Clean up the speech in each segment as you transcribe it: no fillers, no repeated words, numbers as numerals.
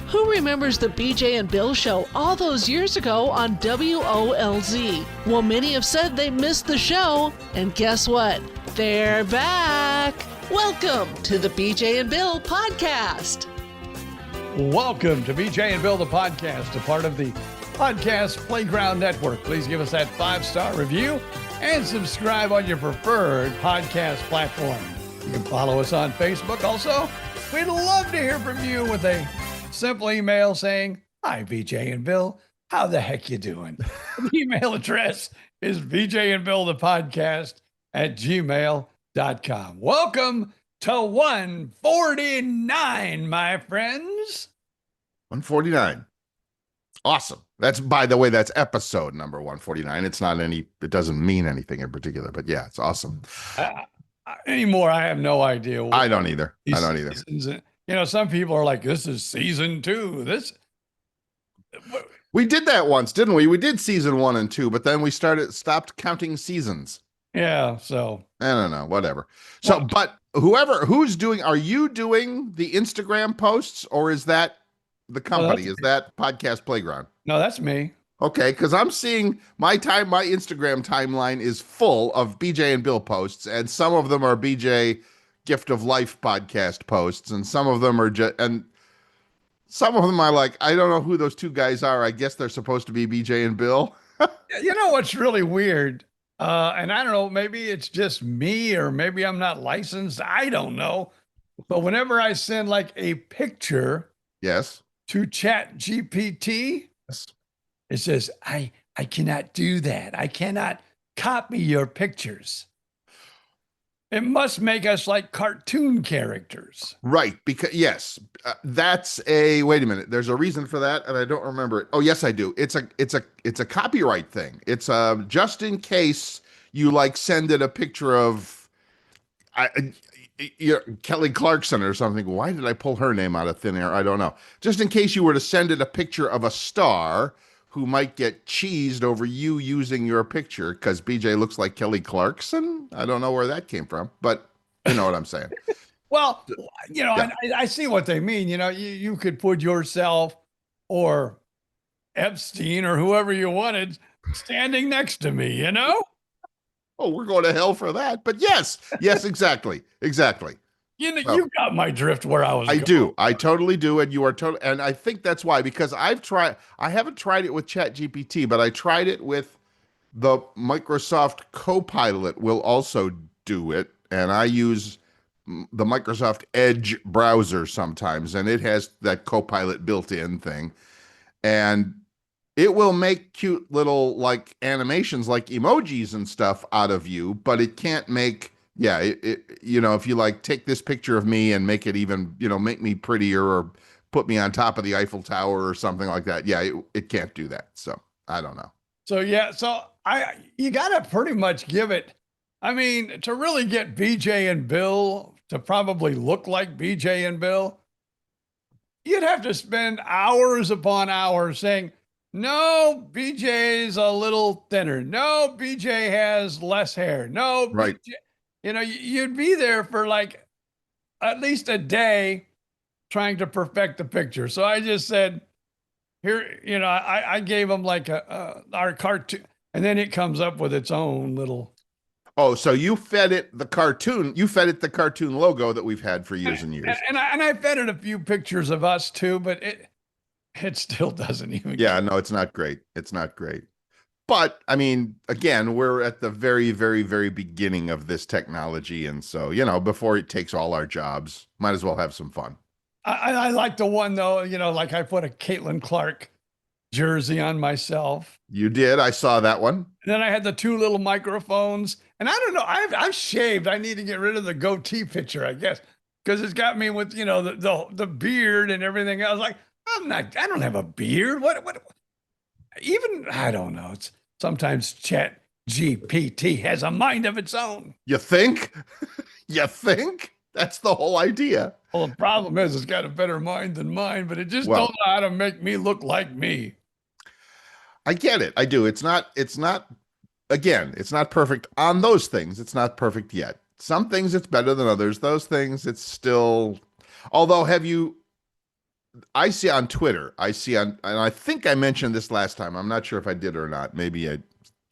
Who remembers the BJ and Bill show all those years ago on WOLZ? Well, many have said they missed the show, and guess what? They're back. Welcome to the BJ and Bill podcast. Welcome to BJ and Bill, the podcast, a part of the Podcast Playground Network. Please give us that 5-star review and subscribe on your preferred podcast platform. You can follow us on Facebook also. We'd love to hear from you with a simple email saying, "Hi, BJ and Bill. How the heck you doing?" The email address is bjandbillthepodcast@gmail.com. Welcome to 149, my friends. 149. Awesome. That's, by the way, that's episode number 149. It's not it doesn't mean anything in particular, but yeah, it's awesome. Anymore, I have no idea. I don't either. Seasons, some people are like, this is season 2. We did that once, didn't we? We did season 1 and 2, but then we stopped counting seasons. Yeah, so I don't know, whatever. So, but who's doing, are you doing the Instagram posts, or is that the company? Is that Podcast Playground? No, that's me. Okay, because I'm seeing my Instagram timeline is full of BJ and Bill posts, and some of them are BJ Gift of Life podcast posts, and some of them are and some of them are like, I don't know who those two guys are. I guess they're supposed to be BJ and Bill. You know what's really weird? And I don't know, maybe it's just me, or maybe I'm not licensed. I don't know. But whenever I send like a picture, yes, to Chat GPT, yes, it says, I cannot do that. I cannot copy your pictures. It must make us like cartoon characters. Right. Because yes, that's wait a minute. There's a reason for that, and I don't remember it. Oh, yes, I do. It's a copyright thing. It's just in case you like send it a picture of Kelly Clarkson or something. Why did I pull her name out of thin air? I don't know. Just in case you were to send it a picture of a star who might get cheesed over you using your picture because BJ looks like Kelly Clarkson. I don't know where that came from, but you know what I'm saying. Well, Yeah. I see what they mean. You could put yourself or Epstein or whoever you wanted standing next to me, Oh, we're going to hell for that. But yes, exactly. You got my drift where I was I going. do. I totally do. And you are totally, and I think that's why, because I haven't tried it with Chat GPT, but I tried it with the Microsoft Copilot will also do it. And I use the Microsoft Edge browser sometimes, and it has that Copilot built-in thing. And it will make cute little like animations like emojis and stuff out of you, but it can't make, if you like take this picture of me and make it even, make me prettier or put me on top of the Eiffel Tower or something like that. Yeah, it can't do that. So I don't know. So, you got to pretty much give it, to really get BJ and Bill to probably look like BJ and Bill, you'd have to spend hours upon hours saying, no, BJ's a little thinner. No, BJ has less hair. No, right. BJ, you'd be there for like at least a day trying to perfect the picture. So I just said, here, I gave him like our cartoon, and then it comes up with its own little. Oh, so you fed it the cartoon. You fed it the cartoon logo that we've had for years and years. And I fed it a few pictures of us too, but it still doesn't even. Yeah, no, it's not great. It's not great. But again, we're at the very, very, very beginning of this technology. And so, before it takes all our jobs, might as well have some fun. I like the one though, like I put a Caitlin Clark jersey on myself. You did. I saw that one. And then I had the 2 little microphones, and I don't know. I've shaved. I need to get rid of the goatee picture, I guess, because it's got me with, the beard and everything else. Like, I don't have a beard. What, even, I don't know. It's sometimes Chat GPT has a mind of its own. You think? You think? That's the whole idea. Well, the problem is it's got a better mind than mine, but it just don't know how to make me look like me. I get it. I do. It's not, again, it's not perfect on those things. It's not perfect yet. Some things it's better than others. Those things it's still, although have you I see on Twitter, and I think I mentioned this last time. I'm not sure if I did or not. Maybe I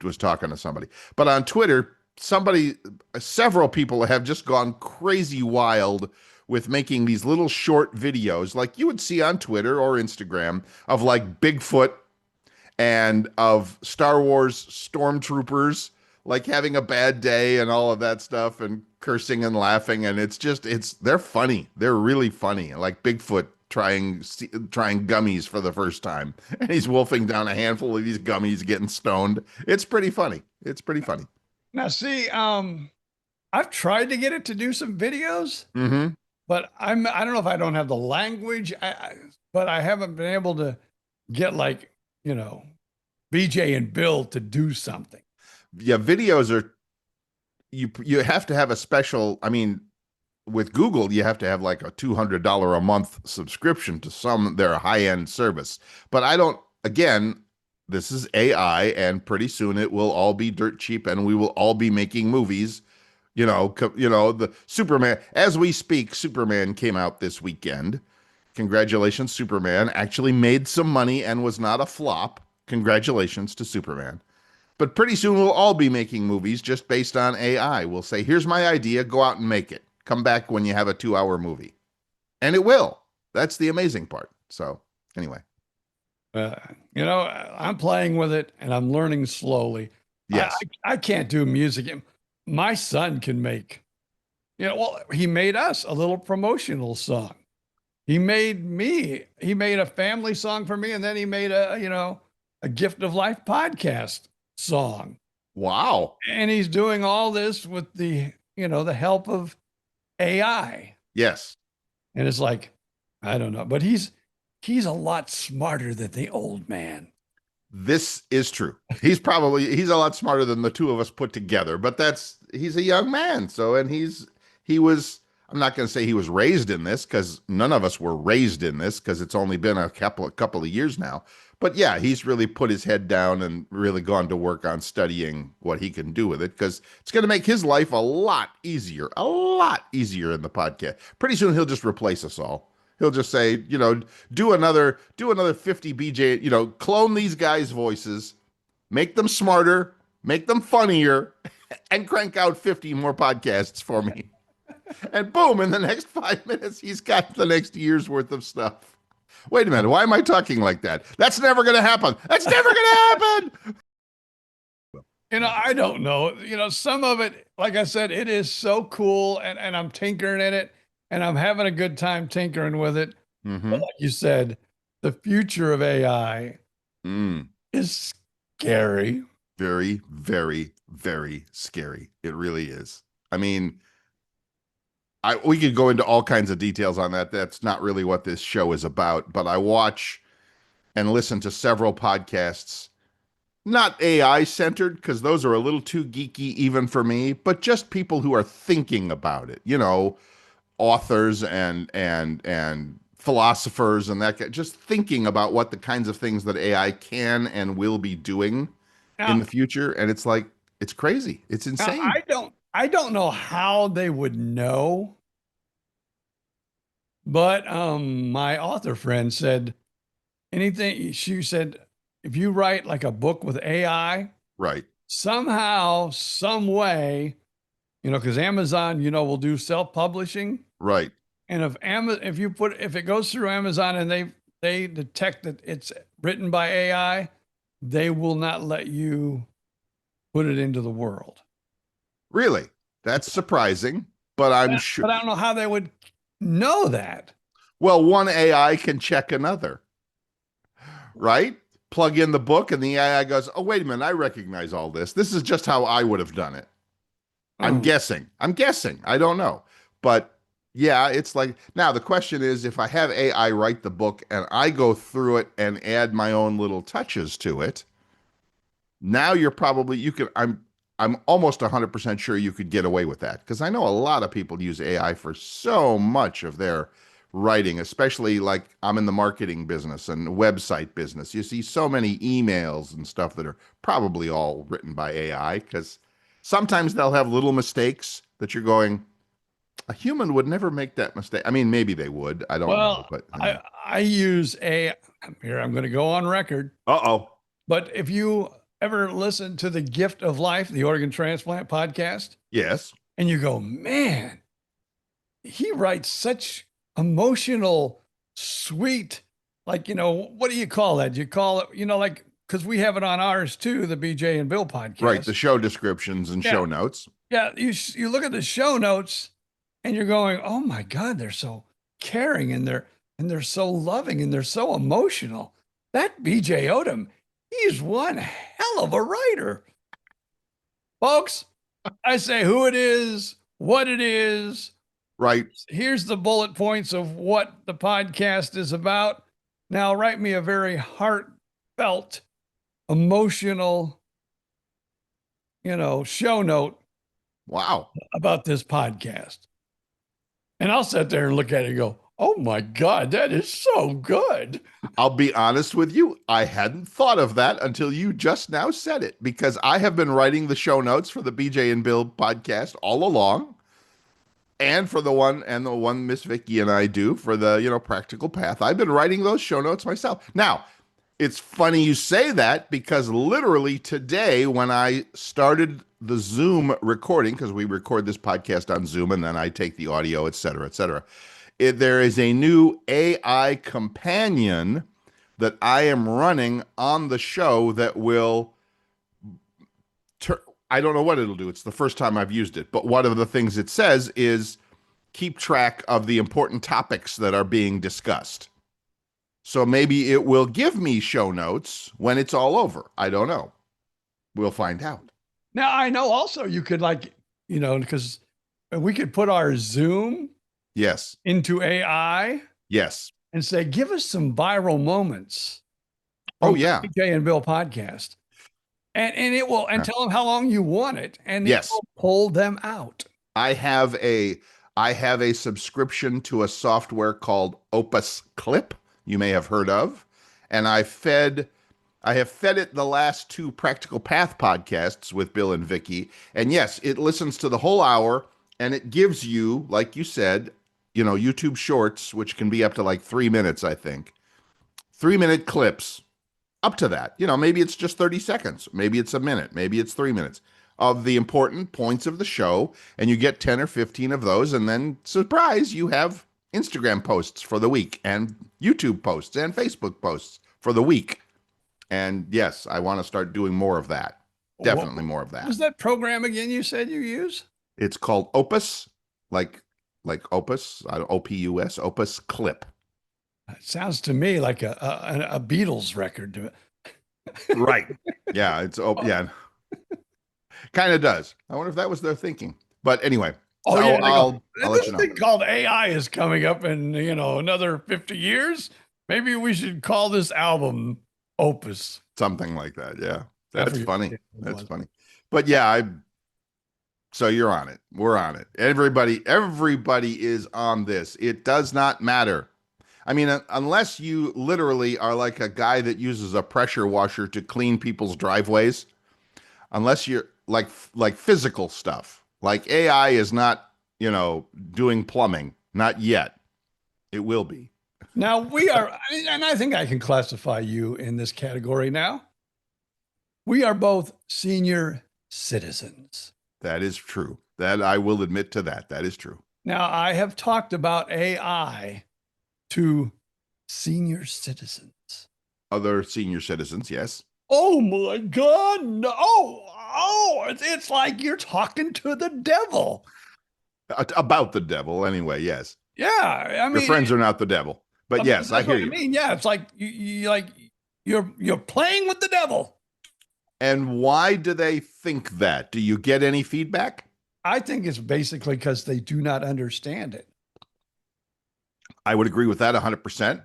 was talking to somebody, but on Twitter, several people have just gone crazy wild with making these little short videos like you would see on Twitter or Instagram of like Bigfoot and of Star Wars stormtroopers like having a bad day and all of that stuff and cursing and laughing, and they're funny. They're really funny. Like Bigfoot trying gummies for the first time, and he's wolfing down a handful of these gummies, getting stoned. It's pretty funny. It's pretty funny. Now, see, I've tried to get it to do some videos, Mm-hmm. but I don't know if I don't have the language, but I haven't been able to get like, BJ and Bill to do something. Yeah, videos are you have to have a special. I mean, with Google, you have to have like a $200 a month subscription to their high-end service. But I don't, again, this is AI, and pretty soon it will all be dirt cheap, and we will all be making movies. The Superman, as we speak, Superman came out this weekend. Congratulations, Superman actually made some money and was not a flop. Congratulations to Superman. But pretty soon we'll all be making movies just based on AI. We'll say, here's my idea, go out and make it. Come back when you have a 2-hour movie. And it will. That's the amazing part. So anyway. I'm playing with it and I'm learning slowly. Yes. I can't do music. My son can make, he made us a little promotional song. He made a family song for me, and then he made a Gift of Life podcast song. Wow. And he's doing all this with the help of AI. Yes. And it's like, I don't know, but he's a lot smarter than the old man. This is true. He's a lot smarter than the two of us put together, but he's a young man. So, and I'm not going to say he was raised in this, because none of us were raised in this, because it's only been a couple of years now. But yeah, he's really put his head down and really gone to work on studying what he can do with it, because it's going to make his life a lot easier in the podcast. Pretty soon he'll just replace us all. He'll just say, do another 50 BJ, clone these guys' voices, make them smarter, make them funnier, and crank out 50 more podcasts for me. And boom, in the next 5 minutes, he's got the next year's worth of stuff. Wait a minute, why am I talking like that? That's never going to happen. That's never going to happen. I don't know. Some of it, like I said, it is so cool, and I'm tinkering in it, and I'm having a good time tinkering with it. Mm-hmm. But like you said, the future of AI is scary. Very, very, very scary. It really is. I mean, we could go into all kinds of details on that. That's not really what this show is about. But I watch and listen to several podcasts, not AI centered, because those are a little too geeky even for me, but just people who are thinking about it. Authors and philosophers and just thinking about what the kinds of things that AI can and will be doing in the future. And it's like, it's crazy. It's insane. I don't know how they would know, but my author friend said she said, if you write like a book with AI, right, somehow, some way, because Amazon, will do self-publishing. Right. And if it goes through Amazon and they detect that it's written by AI, they will not let you put it into the world. Really? That's surprising, but I'm sure. But I don't know how they would know that. Well, one AI can check another, right? Plug in the book and the AI goes, oh, wait a minute, I recognize all this. This is just how I would have done it. I'm guessing. I don't know. But yeah, it's like, now the question is, if I have AI write the book and I go through it and add my own little touches to it, now I'm almost 100% sure you could get away with that, because I know a lot of people use AI for so much of their writing, especially like I'm in the marketing business and website business. You see so many emails and stuff that are probably all written by AI, because sometimes they'll have little mistakes that you're going, a human would never make that mistake. I mean, maybe they would. I don't know. But I use here I'm going to go on record, Uh-oh. but if you ever listen to the Gift of Life, the organ transplant podcast, Yes. and you go, man, he writes such emotional, sweet, like, what do you call that? You call it, like, because we have it on ours too, the BJ and Bill podcast. Right. The show descriptions and show notes. Yeah. You look at the show notes and you're going, oh my God, they're so caring and they're so loving and they're so emotional. That BJ Odom, he's one hell of a writer. Folks, I say who it is, what it is. Right. Here's the bullet points of what the podcast is about. Now, write me a very heartfelt, emotional, show note. Wow. About this podcast. And I'll sit there and look at it and go, oh my God, that is so good. I'll be honest with you. I hadn't thought of that until you just now said it, because I have been writing the show notes for the BJ and Bill podcast all along. And for the one Miss Vicky and I do for the, Practical Path. I've been writing those show notes myself. Now, it's funny you say that, because literally today when I started the Zoom recording, because we record this podcast on Zoom and then I take the audio, et cetera, there is a new AI companion that I am running on the show that will I don't know what it'll do. It's the first time I've used it. But one of the things it says is keep track of the important topics that are being discussed. So maybe it will give me show notes when it's all over. I don't know. We'll find out. Now, I know also you could because we could put our Zoom into AI. Yes. And say, give us some viral moments. Oh, yeah. BJ and Bill podcast. And it will, and tell them how long you want it, and it will pull them out. I have a subscription to a software called Opus Clip. You may have heard of, and I have fed it the last 2 Practical Path podcasts with Bill and Vicky, and yes, it listens to the whole hour, and it gives you, like you said, YouTube Shorts, which can be up to like 3 minutes, I think, 3-minute clips. Up to that, maybe it's just 30 seconds, maybe it's a minute, maybe it's 3 minutes of the important points of the show, and you get 10 or 15 of those, and then surprise, you have Instagram posts for the week and YouTube posts and Facebook posts for the week. And yes, I want to start doing more of that. Definitely more of that. What was that program again you said you use? It's called Opus, like Opus, OPUS, Opus Clip. It sounds to me like a Beatles record. Right. Yeah. Yeah. Kind of does. I wonder if that was their thinking. But anyway. I'll let you know. This thing called AI is coming up in, another 50 years. Maybe we should call this album Opus. Something like that. Yeah. That's funny. That's funny. But yeah, so you're on it. We're on it. Everybody is on this. It does not matter. I mean, unless you literally are like a guy that uses a pressure washer to clean people's driveways, unless you're like physical stuff, like AI is not, doing plumbing, not yet. It will be. Now we are, and I think I can classify you in this category now. We are both senior citizens. That is true. That I will admit to that. That is true. Now I have talked about AI to senior citizens. Other senior citizens, yes. Oh my God, no. It's like you're talking to the devil. About the devil, anyway, yes. Yeah, I mean, your friends are not the devil. But yes, I hear you. I mean, yeah, it's like you're playing with the devil. And why do they think that? Do you get any feedback? I think it's basically because they do not understand it. I would agree with that 100%.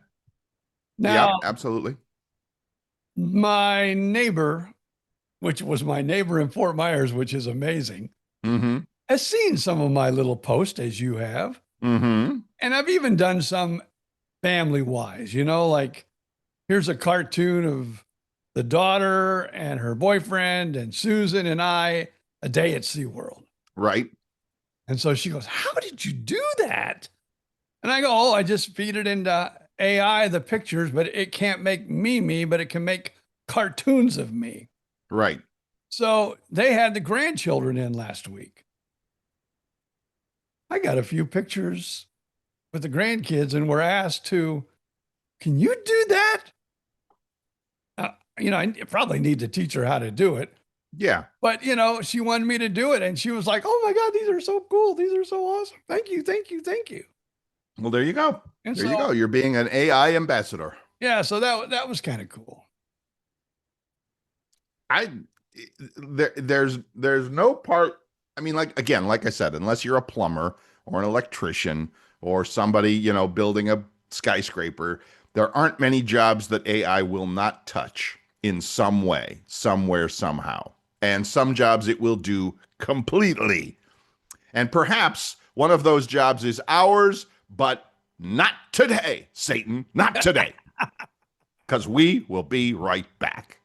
Now, yeah, absolutely. My neighbor, which was my neighbor in Fort Myers, which is amazing, has seen some of my little posts, as you have. And I've even done some family-wise, like here's a cartoon of the daughter and her boyfriend and Susan and I a day at SeaWorld. Right. And so she goes, how did you do that? And I go, I just feed it into AI the pictures, but it can't make me, but it can make cartoons of me. Right. So they had the grandchildren in last week. I got a few pictures with the grandkids and were asked to, can you do that? I probably need to teach her how to do it. Yeah. But, she wanted me to do it. And she was like, oh my God, these are so cool. These are so awesome. Thank you. Thank you. Thank you. Well, there you go. And there you go. You're being an AI ambassador. Yeah. So that was kind of cool. There's no part. I mean, like I said, unless you're a plumber or an electrician or somebody, building a skyscraper, there aren't many jobs that AI will not touch in some way, somewhere, somehow. And some jobs it will do completely. And perhaps one of those jobs is ours, but not today, Satan, not today. Because we will be right back.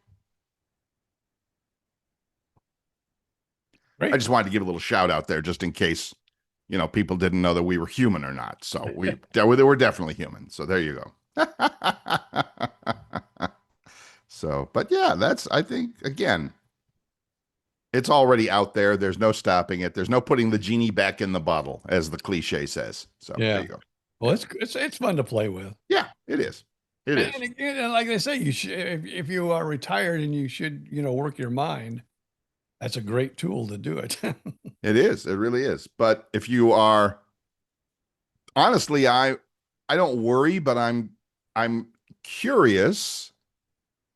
Great. I just wanted to give a little shout out there just in case, people didn't know that we were human or not. So we're definitely human. So there you go. So, but yeah, I think, again, it's already out there. There's no stopping it. There's no putting the genie back in the bottle, as the cliche says. So there you go. Well, it's fun to play with. Yeah, it is. It is. And like they say, you should, if you are retired and you should, work your mind, that's a great tool to do it. It is. It really is. But if you are, honestly, I don't worry, but I'm curious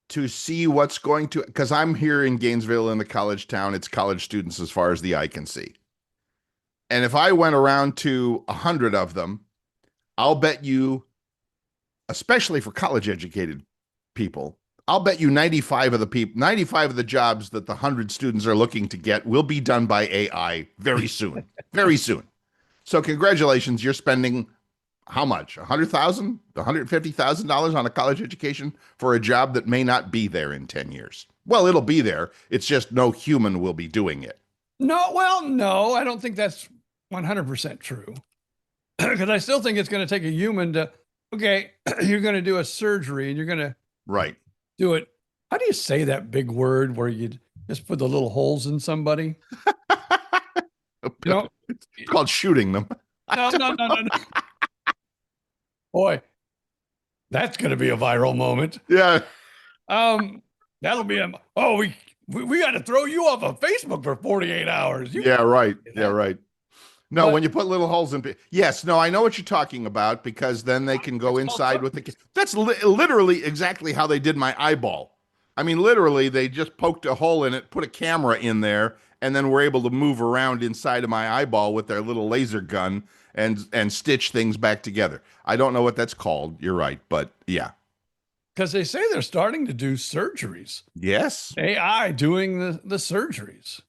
to see what's going to, because I'm here in Gainesville in the college town. It's college students as far as the eye can see. And if I went around to 100 of them, I'll bet you, especially for college educated people, I'll bet you 95 of the jobs that the 100 students are looking to get will be done by AI very soon. Very soon. So congratulations, you're spending how much? $100,000, $150,000 on a college education for a job that may not be there in 10 years. Well, it'll be there. It's just no human will be doing it. No, I don't think that's 100% true. Because I still think it's going to take a human to, okay, you're going to do a surgery and you're going to do it. How do you say that big word where you just put the little holes in somebody? It's called shooting them. No. Boy, that's going to be a viral moment. Yeah. That'll be we got to throw you off of Facebook for 48 hours. Yeah, right. No, when you put little holes in. Yes, no, I know what you're talking about, because then they can go inside with the. That's literally exactly how they did my eyeball. I mean, literally, they just poked a hole in it, put a camera in there, and then were able to move around inside of my eyeball with their little laser gun and stitch things back together. I don't know what that's called. You're right, but yeah. Because they say they're starting to do surgeries. Yes. AI doing the surgeries.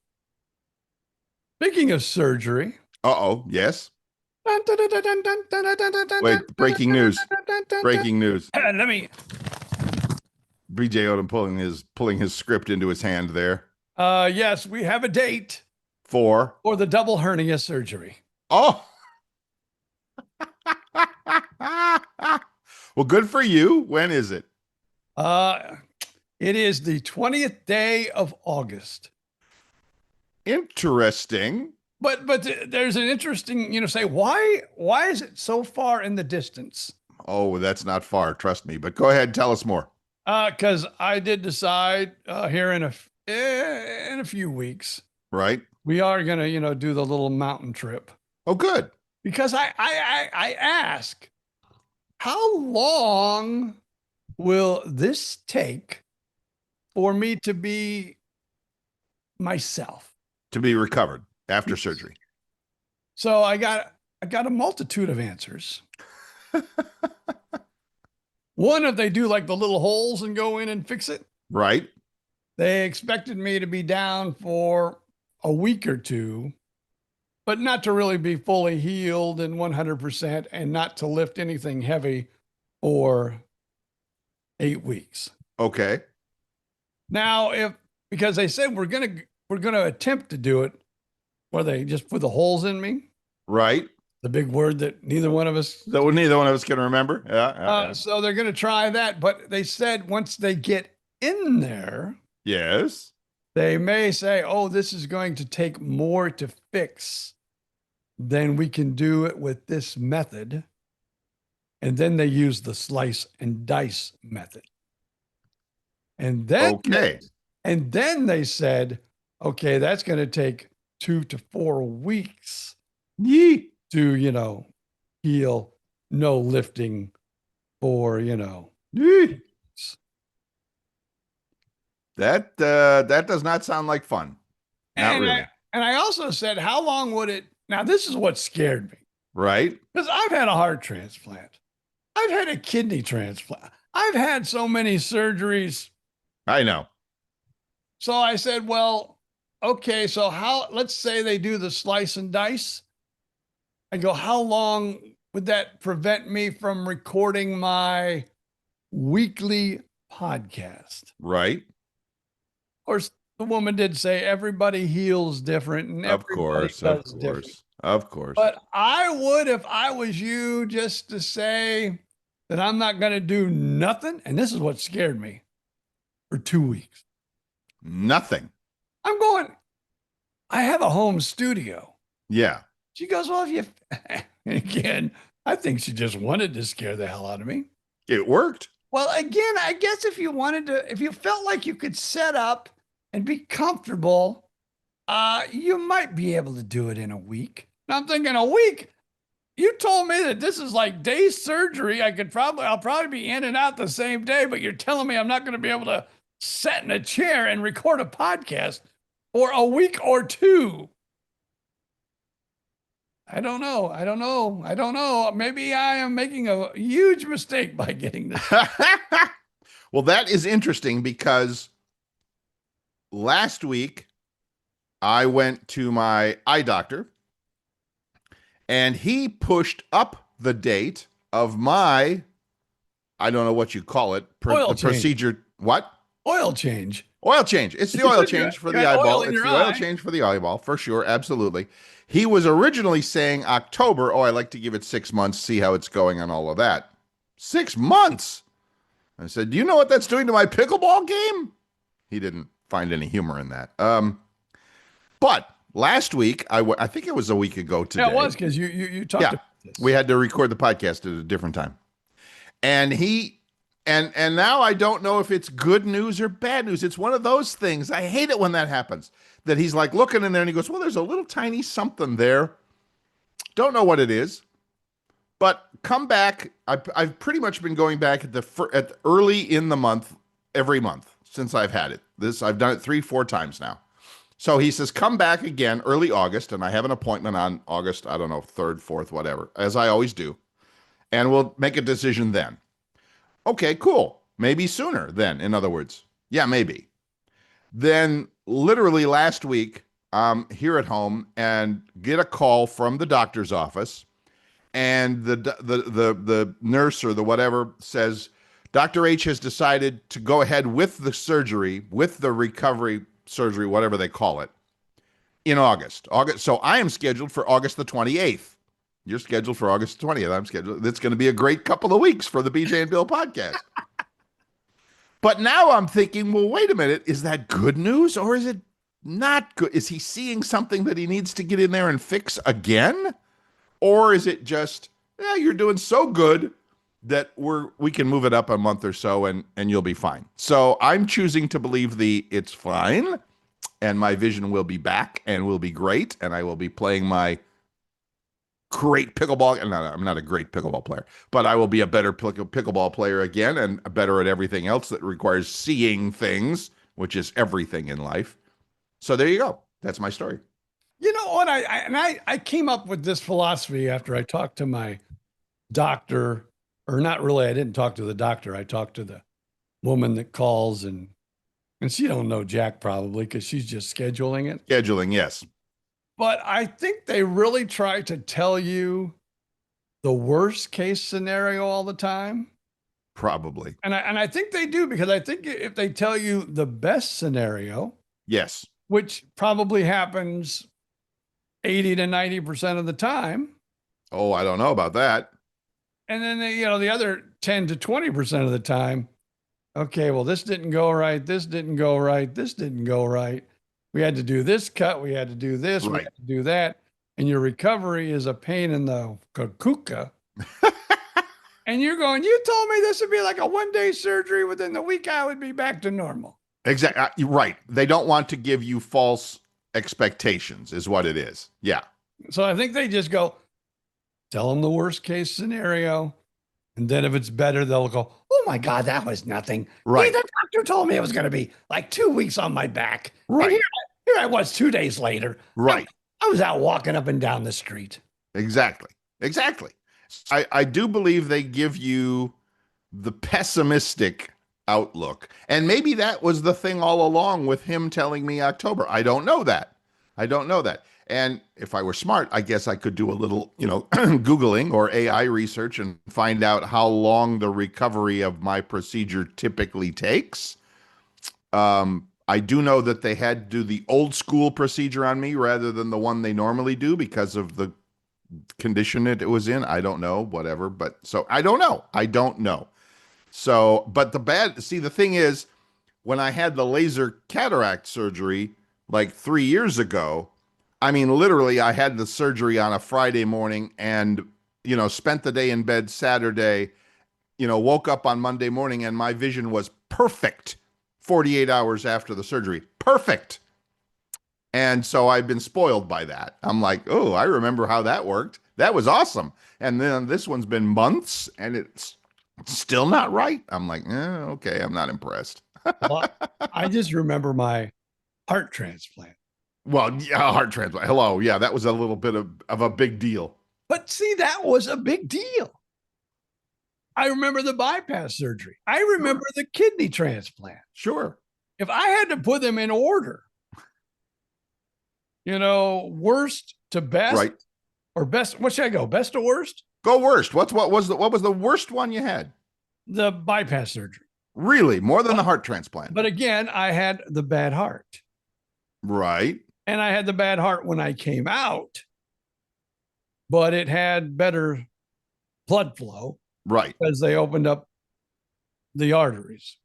Speaking of surgery. Uh-oh, yes. Wait, breaking news. Breaking news. Let me. BJ Odom pulling his script into his hand there. Yes, we have a date for the double hernia surgery. Oh. Well, good for you. When is it? It is the 20th day of August. Interesting. But there's an interesting, say, why is it so far in the distance? Oh, that's not far, trust me. But go ahead, tell us more. Because I did decide here in a few weeks, right? We are gonna, do the little mountain trip. Oh, good. Because I ask, how long will this take for me to be myself? To be recovered after surgery. So I got a multitude of answers. One, if they do like the little holes and go in and fix it. Right. They expected me to be down for a week or two, but not to really be fully healed and 100% and not to lift anything heavy for 8 weeks. Okay. Now, because they said we're gonna attempt to do it where they just put the holes in me. Right. The big word that neither one of us. That neither one of us can remember. Yeah. So they're going to try that, but they said once they get in there, Yes. they may say, "Oh, this is going to take more to fix than we can do it with this method." And then they use the slice and dice method. And then Okay. they said, "Okay, that's going to take 2 to 4 weeks Yee. to, heal, no lifting for, Yee. That does not sound like fun. Not really. And I also said, how long would it? Now, this is what scared me Right? because I've had a heart transplant. I've had a kidney transplant. I've had so many surgeries. I know. So I said, well, okay, so let's say they do the slice and dice. I go, how long would that prevent me from recording my weekly podcast? Right. Of course, the woman did say everybody heals different and Of everybody course. does different. Of course. But I would, if I was you, just to say that I'm not going to do nothing. And this is what scared me for 2 weeks. Nothing. I'm going, I have a home studio. Yeah. She goes, well, if you, again, I think she just wanted to scare the hell out of me. It worked. Well, again, I guess if you felt like you could set up and be comfortable, you might be able to do it in a week. And I'm thinking a week. You told me that this is like day surgery. I'll probably be in and out the same day, but you're telling me I'm not going to be able to sit in a chair and record a podcast for a week or two. I don't know. Maybe I am making a huge mistake by getting this. Well, that is interesting because last week I went to my eye doctor and he pushed up the date of my, I don't know what you call it, procedure. What? Oil change. Oil change. It's the oil change for the eyeball. It's the oil change for the eyeball, for sure. Absolutely. He was originally saying October. Oh, I like to give it 6 months, see how it's going and all of that. 6 months. I said, do you know what that's doing to my pickleball game? He didn't find any humor in that. But last week, I think it was a week ago today. Yeah, it was because you talked about this. We had to record the podcast at a different time. And and now I don't know if it's good news or bad news. It's one of those things. I hate it when that happens. That he's like looking in there and he goes, well, there's a little tiny something there. Don't know what it is. But come back. I've pretty much been going back at early in the month, every month since I've had it. I've done it 3-4 times now. So he says, come back again early August. And I have an appointment on August, I don't know, 3rd, 4th, whatever, as I always do. And we'll make a decision then. Okay, cool. Maybe sooner then, in other words. Yeah, maybe. Then literally last week, I'm here at home and get a call from the doctor's office. And the nurse or the whatever says, Dr. H has decided to go ahead with the surgery, with the recovery surgery, whatever they call it, in August. So I am scheduled for August the 28th. You're scheduled for August 20th. I'm scheduled. It's going to be a great couple of weeks for the BJ and Bill podcast. But now I'm thinking, well, wait a minute. Is that good news or is it not good? Is he seeing something that he needs to get in there and fix again? Or is it just, you're doing so good that we can move it up a month or so and you'll be fine. So I'm choosing to believe it's fine and my vision will be back and will be great. And I will be playing my great pickleball. No, I'm not a great pickleball player, but I will be a better pickleball player again and better at everything else that requires seeing things, which is everything in life. So there you go. That's my story. You know what? I came up with this philosophy after I talked to my doctor, or not really. I didn't talk to the doctor. I talked to the woman that calls and she don't know Jack probably because she's just scheduling it. Scheduling, yes. But I think they really try to tell you the worst case scenario all the time. Probably. And I think they do, because I think if they tell you the best scenario, yes, which probably happens 80 to 90% of the time, Oh, I don't know about that. And then the other 10 to 20% of the time, okay, well, this didn't go right. This didn't go right. This didn't go right. We had to do this cut. We had to do this. We Right. had to do that. And your recovery is a pain in the kakuka. And you're going, you told me this would be like a 1-day surgery. Within the week, I would be back to normal. Exactly. Right. They don't want to give you false expectations, is what it is. Yeah. So I think they just go, tell them the worst case scenario. And then if it's better, they'll go, oh my God, that was nothing. Right. Hey, the doctor told me it was going to be like 2 weeks on my back. Right. And here I was 2 days later. Right. I was out walking up and down the street. Exactly. Exactly. I do believe they give you the pessimistic outlook. And maybe that was the thing all along with him telling me October. I don't know that. I don't know that. And if I were smart, I guess I could do a little, Googling or AI research and find out how long the recovery of my procedure typically takes. I do know that they had to do the old school procedure on me rather than the one they normally do because of the condition it was in. I don't know, whatever. But so I don't know. I don't know. So, but the thing is, when I had the laser cataract surgery like 3 years ago, I mean, literally, I had the surgery on a Friday morning and, spent the day in bed Saturday, woke up on Monday morning and my vision was perfect 48 hours after the surgery. Perfect. And so I've been spoiled by that. I'm like, oh, I remember how that worked. That was awesome. And then this one's been months and it's still not right. I'm like, okay, I'm not impressed. Well, I just remember my heart transplant. Well, yeah, heart transplant. Hello. Yeah, that was a little bit of a big deal. But see, that was a big deal. I remember the bypass surgery. I remember the kidney transplant. Sure. If I had to put them in order, worst to best, right, or best, what should I go? Best to worst? Go worst. What was the worst one you had? The bypass surgery. Really? More than the heart transplant. But again, I had the bad heart. Right. And I had the bad heart when I came out, but it had better blood flow. Right. Because they opened up the arteries.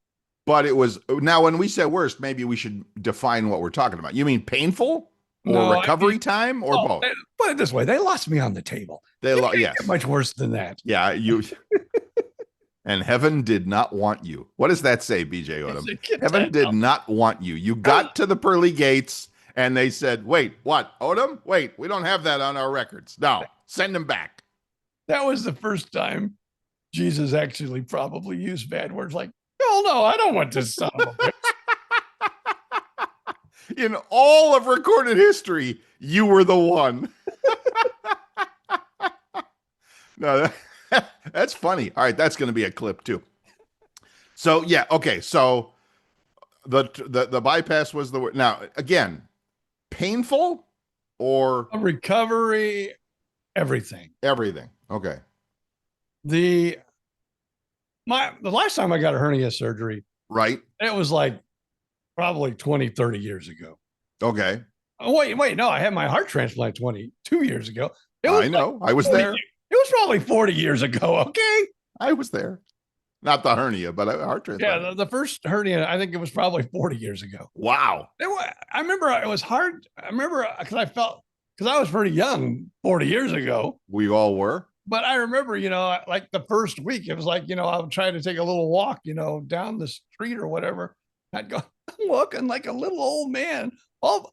But it was, now when we say worst, maybe we should define what we're talking about. You mean painful or recovery time or both? Put it this way. They lost me on the table. Yes. Get much worse than that. Yeah. And heaven did not want you. What does that say, BJ Odom? Heaven did not want you. You got to the pearly gates and they said, wait, what? Odom? Wait, we don't have that on our records. No, send him back. That was the first time Jesus actually probably used bad words like, hell no, I don't want this son of a bitch. In all of recorded history, you were the one. No, that's funny. All right, that's going to be a clip too. So yeah, okay. So the bypass was the word. Now again, painful or A recovery, everything. Everything. Okay. The last time I got a hernia surgery, right? It was like probably 20, 30 years ago. Okay. Oh, wait, no, I had my heart transplant 22 years ago. I know. I was there. It was probably 40 years ago. Okay. I was there. Not the hernia, but a heart transplant. Yeah, the first hernia, I think it was probably 40 years ago. Wow. I remember it was hard. I remember because I was pretty young 40 years ago. We all were. But I remember, like the first week, it was like, I would try to take a little walk, down the street or whatever. I'd go, I'm walking like a little old man. I'm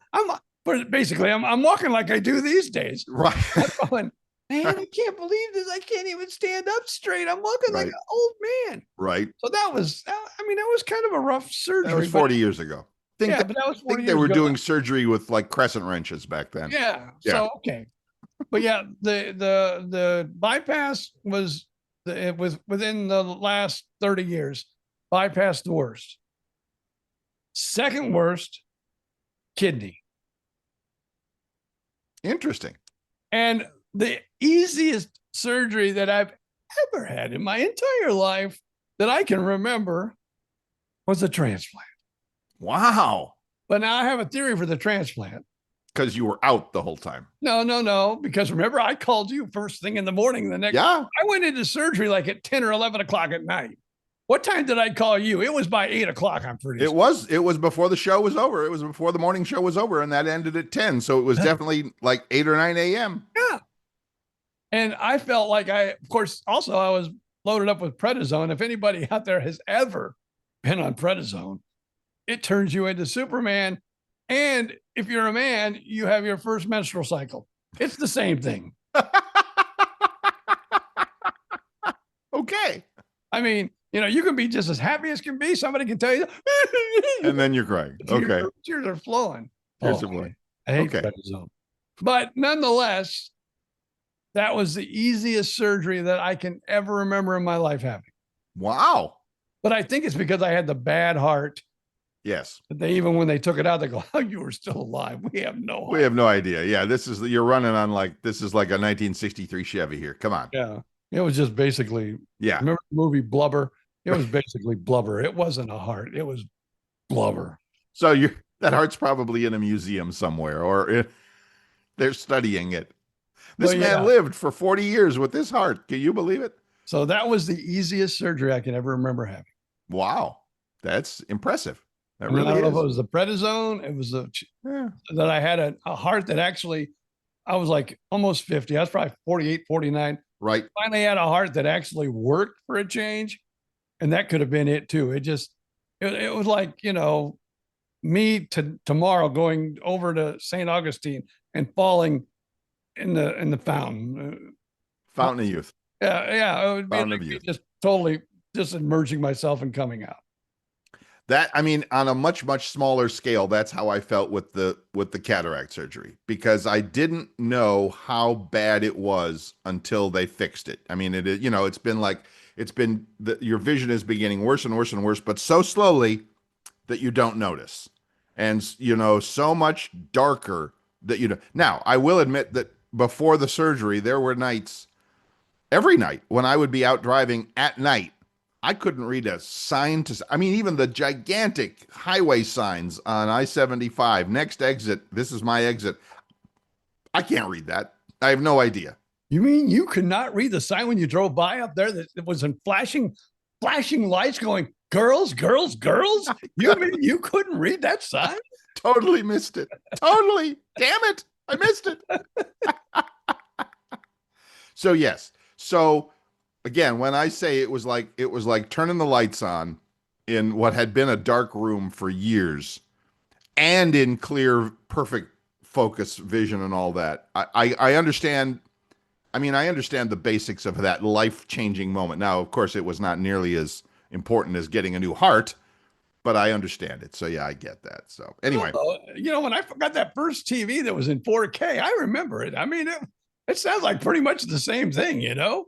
walking like I do these days. Right. I'm going, man, I can't believe this. I can't even stand up straight. I'm walking like an old man. Right. So that was kind of a rough surgery. That was 40 years ago. But that was 40 I think years they were ago. doing surgery with like crescent wrenches back then. Yeah. So, okay. But yeah, the bypass was within the last 30 years, bypass the worst. Second worst, kidney. Interesting. And the easiest surgery that I've ever had in my entire life that I can remember was a transplant. Wow. But now I have a theory for the transplant. because you were out the whole time. No. Because remember, I called you first thing in the morning. Yeah. I went into surgery like at 10 or 11 o'clock at night. What time did I call you? It was by 8 o'clock. I'm pretty sure. It was before the show was over. It was before the morning show was over, and that ended at 10. So it was definitely like 8 or 9 a.m. Yeah. And I felt like of course, also I was loaded up with prednisone. If anybody out there has ever been on prednisone, it turns you into Superman. And if you're a man, you have your first menstrual cycle. It's the same thing. Okay. I mean, you can be just as happy as can be. Somebody can tell you, and then you're crying. Okay. Your tears are flowing. Tears are flowing. I hate prednisone. But nonetheless, that was the easiest surgery that I can ever remember in my life having. Wow. But I think it's because I had the bad heart. Yes. Even when they took it out, they go, "Oh, you were still alive. We have no idea. Yeah, you're running on this is like a 1963 Chevy here. Come on. Yeah. It was just basically, remember the movie Blubber? It was basically blubber. It wasn't a heart. It was blubber. So that heart's probably in a museum somewhere, or they're studying it. This man lived for 40 years with this heart. Can you believe it? So that was the easiest surgery I can ever remember having. Wow. That's impressive. That really is. It was the prednisone. It was that I had a heart that actually, I was like almost 50. I was probably 48, 49. Right. Finally had a heart that actually worked for a change. And that could have been it too. It was like, me tomorrow going over to St. Augustine and falling in the fountain. Fountain of youth. Yeah. It would be like just totally just immersing myself and coming out. That, I mean, on a much, much smaller scale, that's how I felt with the cataract surgery, because I didn't know how bad it was until they fixed it. I mean, your vision is beginning worse and worse and worse, but so slowly that you don't notice. And, so much darker that Now, I will admit that before the surgery, there were nights, every night, when I would be out driving at night, I couldn't read a sign even the gigantic highway signs on I-75, next exit, this is my exit. I can't read that. I have no idea. You mean you could not read the sign when you drove by up there that it was in flashing lights going, girls? You mean you couldn't read that sign? Totally missed it. Totally. Damn it. I missed it. So, yes. So, again, when I say it was like turning the lights on in what had been a dark room for years and in clear, perfect focus vision and all that, I understand. I mean, I understand the basics of that life-changing moment. Now, of course, it was not nearly as important as getting a new heart, but I understand it. So, yeah, I get that. So, anyway. When I got that first TV that was in 4K, I remember it. I mean, it sounds like pretty much the same thing,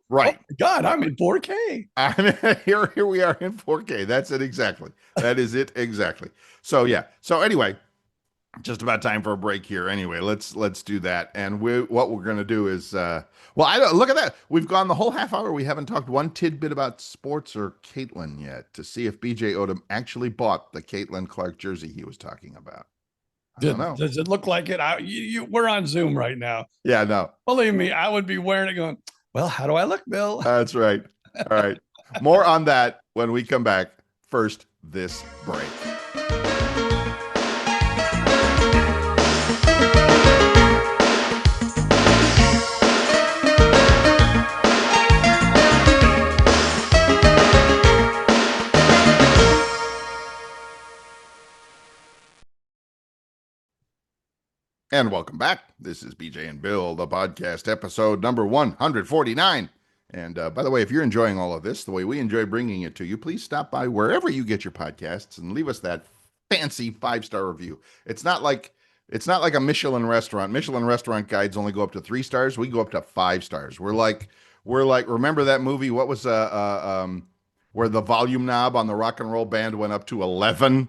Right. Oh my God, I'm in 4K. Here we are in 4K. That's it exactly. That is it exactly. So, yeah. So, anyway, just about time for a break here. Anyway, let's do that. And what we're going to do is, look at that. We've gone the whole half hour. We haven't talked one tidbit about sports or Caitlin yet to see if BJ Odom actually bought the Caitlin Clark jersey he was talking about. I don't know. Does it look like it? We're on Zoom right now. Yeah, no. Believe me, I would be wearing it going, well, how do I look, Bill? That's right. All right. More on that when we come back. First, this break. And welcome back. This is BJ and Bill, the podcast, episode number 149. And by the way, if you're enjoying all of this, the way we enjoy bringing it to you, please stop by wherever you get your podcasts and leave us that fancy 5-star review. It's not like a Michelin restaurant. Michelin restaurant guides only go up to 3 stars. We go up to 5 stars. We're like, remember that movie? What was where the volume knob on the rock and roll band went up to 11?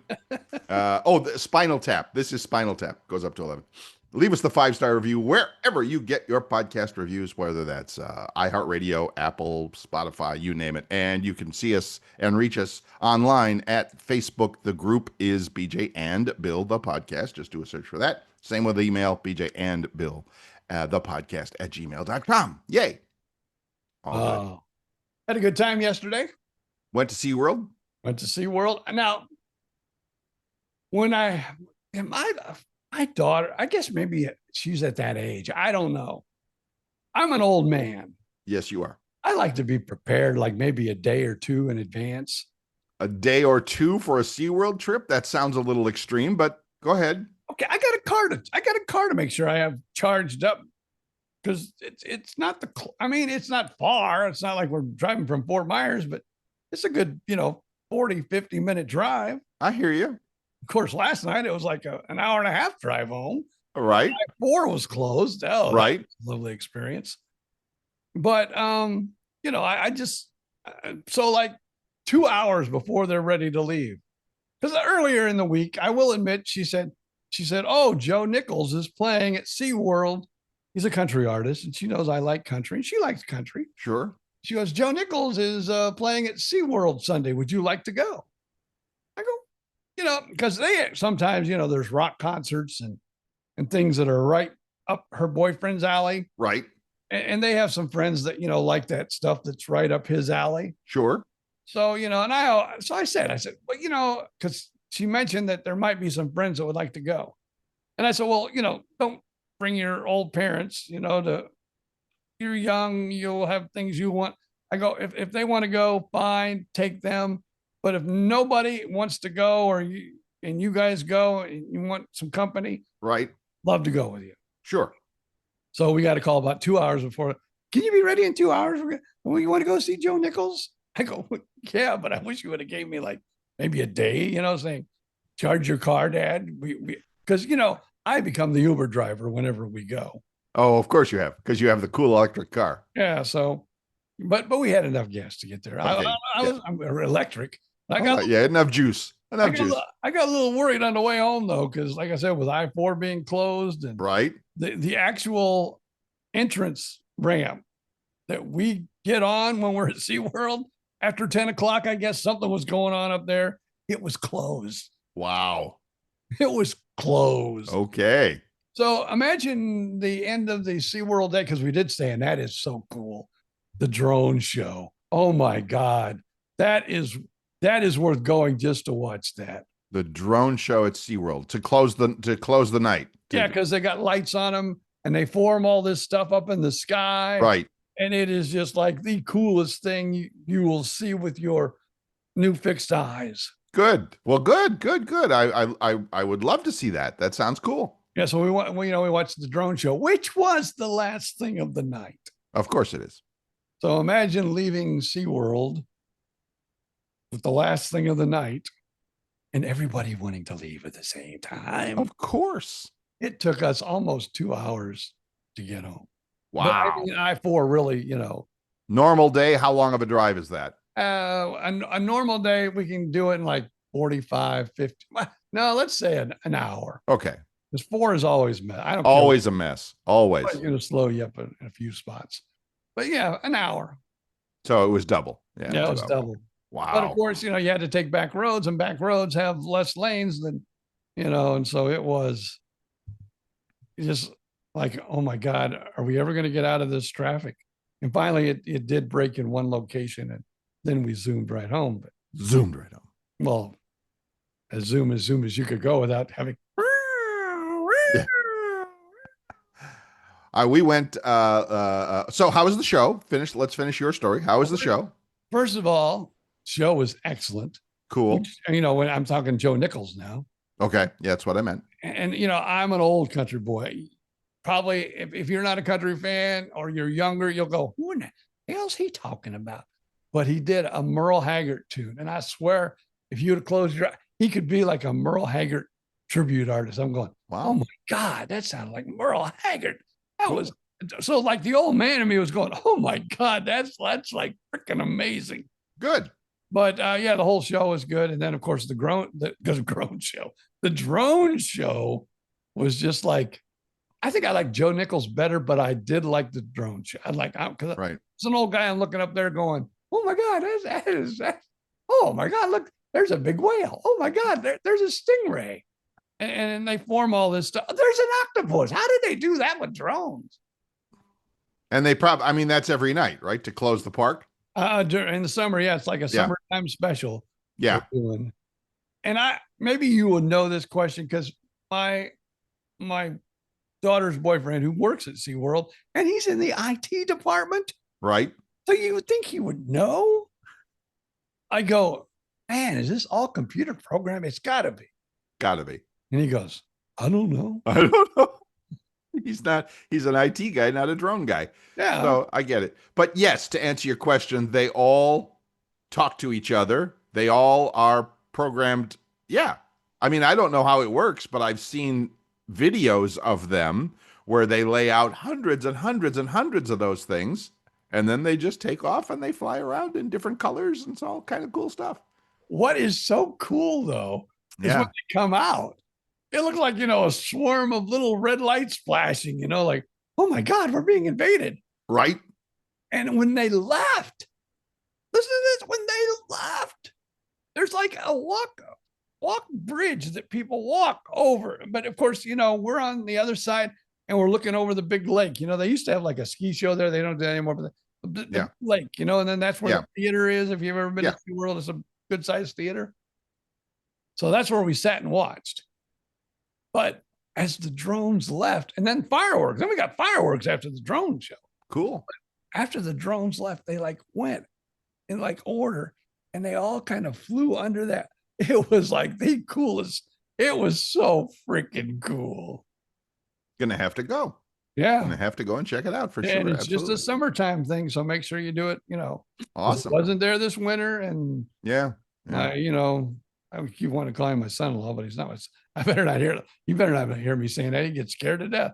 The Spinal Tap. This is Spinal Tap. Goes up to 11. Leave us the 5-star review wherever you get your podcast reviews, whether that's iHeartRadio, Apple, Spotify, you name it. And you can see us and reach us online at Facebook. The group is BJ and Bill, the podcast. Just do a search for that. Same with email, BJ and Bill, the podcast at gmail.com. Yay. All good. Had a good time yesterday. Went to SeaWorld. Went to SeaWorld. Now, when my daughter, I guess maybe she's at that age. I don't know. I'm an old man. Yes, you are. I like to be prepared, like maybe a day or two in advance. A day or two for a SeaWorld trip? That sounds a little extreme, but go ahead. Okay, I got a car to make sure I have charged up, because it's not it's not far. It's not like we're driving from Fort Myers, but it's a good 40, 50-minute drive. I hear you. Of course, last night it was like an hour and a half drive home. Right. I-4 was closed. Oh, right. Lovely experience. But I just so like 2 hours before they're ready to leave, because earlier in the week, I will admit, she said, "Oh, Joe Nichols is playing at SeaWorld. He's a country artist, and she knows I like country, and she likes country." Sure. She goes, "Joe Nichols is playing at SeaWorld Sunday. Would you like to go?" I go, because they sometimes, there's rock concerts and things that are right up her boyfriend's alley. Right. And they have some friends that, like that stuff that's right up his alley. Sure. So, and I said, well, because she mentioned that there might be some friends that would like to go. And I said, well, don't bring your old parents, you're young, you'll have things you want. I go, if they want to go, fine, take them. But if nobody wants to go, and you guys go and you want some company, right, love to go with you. Sure. So we got to call about 2 hours before. Can you be ready in 2 hours? Well, you want to go see Joe Nichols? I go, yeah, but I wish you would have gave me like maybe a day, saying, charge your car, Dad. Because, I become the Uber driver whenever we go. Oh, of course you have, because you have the cool electric car. Yeah. So, but we had enough gas to get there. Okay. I'm electric. Enough juice. I got a little worried on the way home, though, because like I said, with I-4 being closed and right, the actual entrance ramp that we get on when we're at SeaWorld after 10 o'clock, I guess something was going on up there. It was closed. Wow. It was closed. Okay. So imagine the end of the SeaWorld day, because we did stay, and that is so cool. The drone show. Oh my God. That is worth going just to watch that. The drone show at SeaWorld to close the night. Yeah, because they got lights on them and they form all this stuff up in the sky. Right. And it is just like the coolest thing you will see with your new fixed eyes. Good. Well, good. I would love to see that. That sounds cool. Yeah. So we watched the drone show, which was the last thing of the night. Of course it is. So imagine leaving SeaWorld with the last thing of the night and everybody wanting to leave at the same time. Of course. It took us almost 2 hours to get home. Wow. But I-4 really, Normal day, how long of a drive is that? A normal day, we can do it in like 45, 50. No, let's say an hour. Okay. Because 4 is always mess. I don't always care. A mess. Always. I'm going to slow you up in a few spots. But yeah, an hour. So it was double. Yeah, it was double. Wow. But of course, you had to take back roads, and back roads have less lanes than, and so it was just like, oh my God, are we ever going to get out of this traffic? And finally it did break in one location, and then we zoomed right home. Well, as zoom as you could go without having. Yeah. We went, so how was the show? Let's finish your story. How was the show? First of all, show was excellent. Cool. When I'm talking Joe Nichols now. Okay. Yeah, that's what I meant. And, I'm an old country boy. Probably if you're not a country fan or you're younger, you'll go, who in the hell's he talking about? But he did a Merle Haggard tune. And I swear, if you would have closed your eyes, he could be like a Merle Haggard tribute artist. I'm going, wow. Oh my God, that sounded like Merle Haggard. That was so, like, the old man in me was going, oh my God, that's like freaking amazing. Good. But the whole show was good. And then of course the drone show was just like, I think I like Joe Nichols better, but I did like the drone show. Because right. It's an old guy I'm looking up there going, oh my God, oh my God, look, there's a big whale. Oh my God, there's a stingray. and they form all this stuff. There's an octopus. How did they do that with drones? And they I mean, that's every night, right? To close the park. In the summer, yeah, it's like a summertime special. Yeah. And maybe you will know this question because my daughter's boyfriend who works at SeaWorld, and he's in the IT department. Right. So you would think he would know. I go, man, is this all computer program? It's gotta be. Gotta be. And he goes, I don't know. I don't know. He's an IT guy, not a drone guy. Yeah. So I get it. But yes, to answer your question, they all talk to each other. They all are programmed. Yeah. I mean, I don't know how it works, but I've seen videos of them where they lay out hundreds and hundreds and hundreds of those things. And then they just take off and they fly around in different colors. And it's all kind of cool stuff. What is so cool, though, is when they come out, it looked like, a swarm of little red lights flashing, like, oh my God, we're being invaded. Right. And when they left, listen to this, when they left, there's like a walk bridge that people walk over. But of course, we're on the other side and we're looking over the big lake. They used to have like a ski show there. They don't do that anymore, but the lake, and then that's where the theater is. If you've ever been to SeaWorld, it's a good sized theater. So that's where we sat and watched. But as the drones left, and then fireworks, then we got fireworks after the drone show. Cool. But after the drones left, they went in order and they all kind of flew under that. It was like the coolest. It was so freaking cool. Gonna have to go. Yeah. Gonna have to go and check it out for sure. And it's just a summertime thing. So make sure you do it, Awesome. It wasn't there this winter. And I keep wanting to call him my son-in-law, but he's not. I better not hear. You better not hear me saying that. He gets scared to death.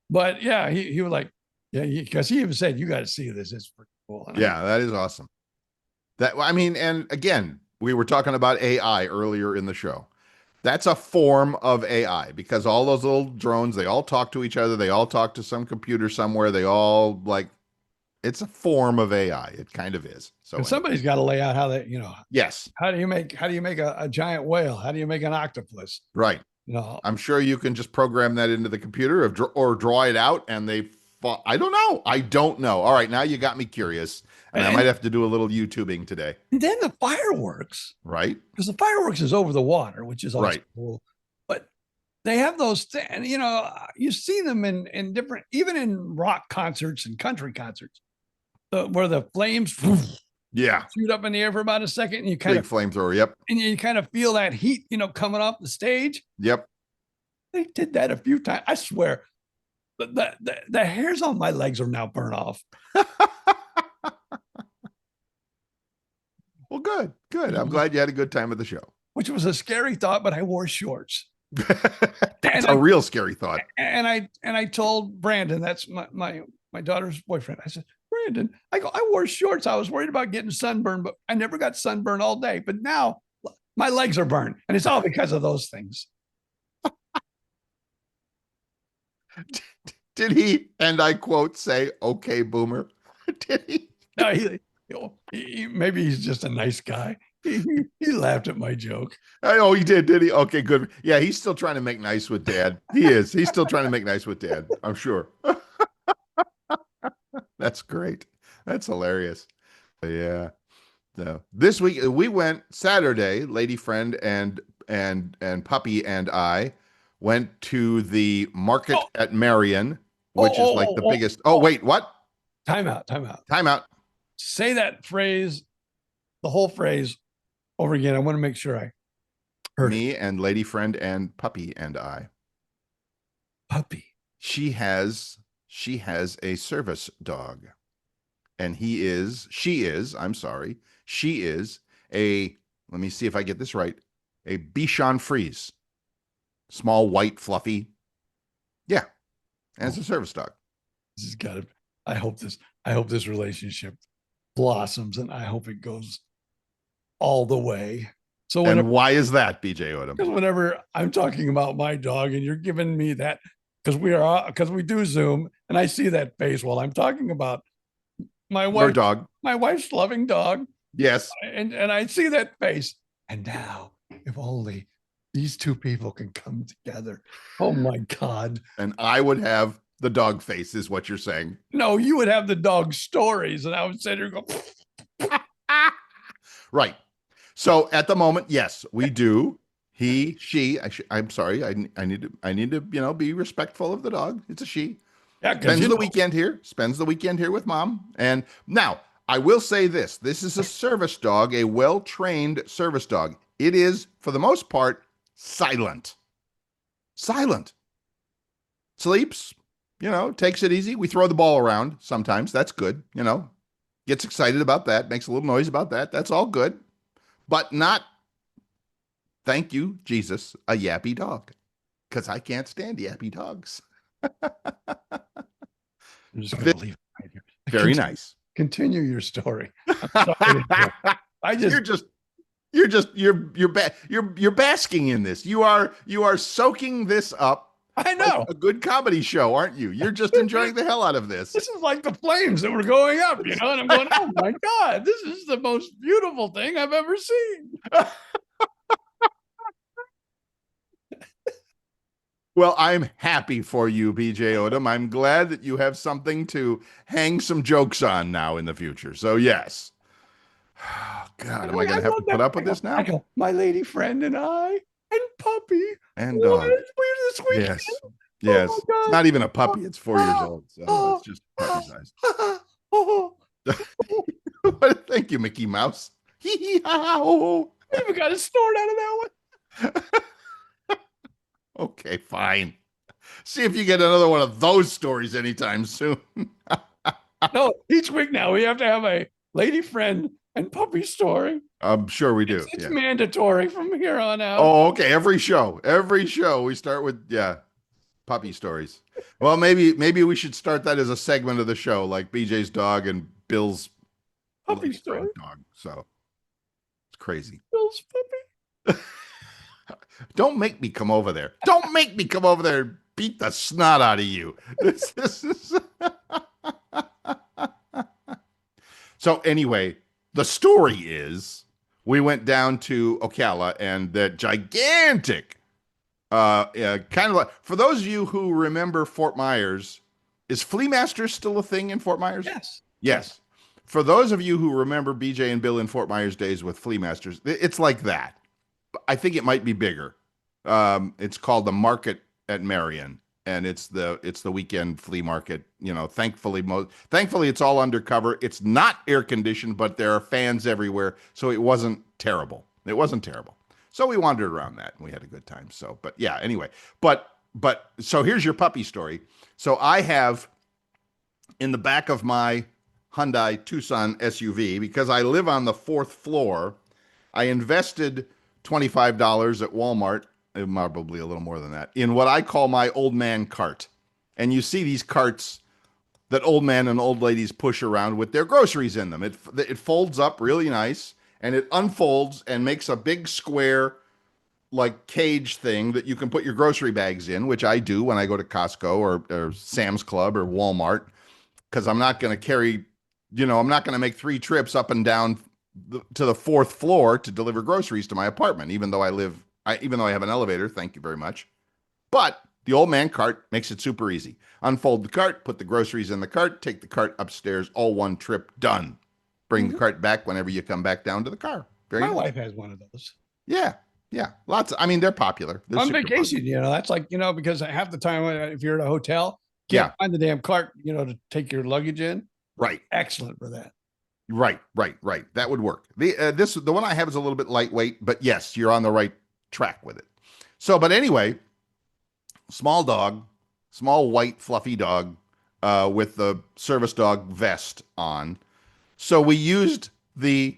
But yeah, he was like, because he even said, "You got to see this. It's pretty cool." And that is awesome. And again, we were talking about AI earlier in the show. That's a form of AI because all those little drones, they all talk to each other. They all talk to some computer somewhere. They all it's a form of AI. It kind of is. So somebody's got to lay out how they, yes. How do you make a giant whale? How do you make an octopus? Right. I'm sure you can just program that into the computer or draw it out and I don't know. All right. Now you got me curious and I might have to do a little YouTubing today. And then the fireworks. Right. Because the fireworks is over the water, which is also cool. But they have those things, you see them in different, even in rock concerts and country concerts. Where the flames shoot up in the air for about a second and you kind of flamethrower. Yep. And you kind of feel that heat, coming off the stage. Yep. They did that a few times. I swear the hairs on my legs are now burnt off. Well, good. I'm glad you had a good time at the show. Which was a scary thought, but I wore shorts. That's a real scary thought. And I told Brandon, that's my daughter's boyfriend. I said, Brandon, I wore shorts. I was worried about getting sunburned, but I never got sunburned all day. But now my legs are burned, and it's all because of those things. Did he, and I quote, say, "Okay, boomer"? Did he? No, maybe he's just a nice guy. He laughed at my joke. Oh, he did he? Okay, good. Yeah, he's still trying to make nice with Dad. He is. He's still trying to make nice with Dad. I'm sure. That's great. That's hilarious. Yeah. So this week we went Saturday. Lady friend and puppy and I went to the market at Marion, which is like the biggest. Oh, wait, what? Time out. Say that phrase, the whole phrase, over again. I want to make sure I heard me and lady friend and puppy and I. Puppy. She has a service dog, and she is a, let me see if I get this right, a Bichon Frise, small, white, fluffy. Yeah. And it's a service dog. This has got to, I hope this relationship blossoms and I hope it goes all the way. So and why is that, BJ Odom? Because whenever I'm talking about my dog and you're giving me that, because we do Zoom and I see that face while I'm talking about my wife, dog, my wife's loving dog. Yes. And I see that face. And now if only these two people can come together. Oh my God. And I would have the dog face, is what you're saying. No, you would have the dog stories, and I would sit here and go, Right. So at the moment, yes, we do. He, she. I'm sorry. I need to be respectful of the dog. It's a she. yeah, because Spends the weekend here. Spends the weekend here with mom. And now I will say this: this is a service dog, a well-trained service dog. It is, for the most part, silent. Silent. Sleeps. Takes it easy. We throw the ball around sometimes. That's good. Gets excited about that. Makes a little noise about that. That's all good. But not, thank you, Jesus, a yappy dog. Because I can't stand yappy dogs. I'm just going to leave it right here. Very nice. Continue your story. You're basking in this. You are soaking this up. I know. Like a good comedy show, aren't you? You're just enjoying the hell out of this. This is like the flames that were going up, and I'm going, oh my God, this is the most beautiful thing I've ever seen. Well, I'm happy for you, BJ Odom. I'm glad that you have something to hang some jokes on now in the future. So yes. Oh, God, am I going to have to put up with this now? I go, my lady friend and I, and puppy. And dog. This weekend. Yes. Yes. Oh it's not even a puppy. It's 4 years old. So it's just puppy size. Thank you, Mickey Mouse. I even got a snort out of that one. Okay, fine. See if you get another one of those stories anytime soon. No, each week now we have to have a lady friend and puppy story. I'm sure we do. It's mandatory from here on out. Oh, okay. Every show we start with puppy stories. Well, maybe we should start that as a segment of the show, like BJ's dog and Bill's puppy story dog. So it's crazy. Bill's puppy. Don't make me come over there. Don't make me come over there and beat the snot out of you. This is So anyway, the story is we went down to Ocala and that gigantic, kind of like, for those of you who remember Fort Myers, is Flea Master still a thing in Fort Myers? Yes. For those of you who remember BJ and Bill in Fort Myers days with Flea Masters, it's like that. I think it might be bigger. It's called the Market at Marion, and it's the weekend flea market. Thankfully it's all undercover. It's not air conditioned, but there are fans everywhere, so it wasn't terrible. So we wandered around that, and we had a good time. So, but yeah, anyway. But so here's your puppy story. So I have in the back of my Hyundai Tucson SUV, because I live on the 4th floor, I invested $25 at Walmart, probably a little more than that, in what I call my old man cart. And you see these carts that old men and old ladies push around with their groceries in them. It folds up really nice, and it unfolds and makes a big square, like cage thing that you can put your grocery bags in, which I do when I go to Costco or Sam's Club or Walmart, because I'm not going to carry, I'm not going to make 3 trips up and down to the 4th floor to deliver groceries to my apartment, even though I have an elevator. Thank you very much. But the old man cart makes it super easy. Unfold the cart, put the groceries in the cart, take the cart upstairs, all one trip, done. Bring the cart back whenever you come back down to the car. My wife has one of those. Yeah. Lots. They're popular. They're on vacation, popular. That's like, because half the time if you're at a hotel, can't find the damn cart, to take your luggage in. Right. Excellent for that. Right. That would work. The one I have is a little bit lightweight, but yes, you're on the right track with it. So, but anyway, small dog, small white fluffy dog, with the service dog vest on. So we used the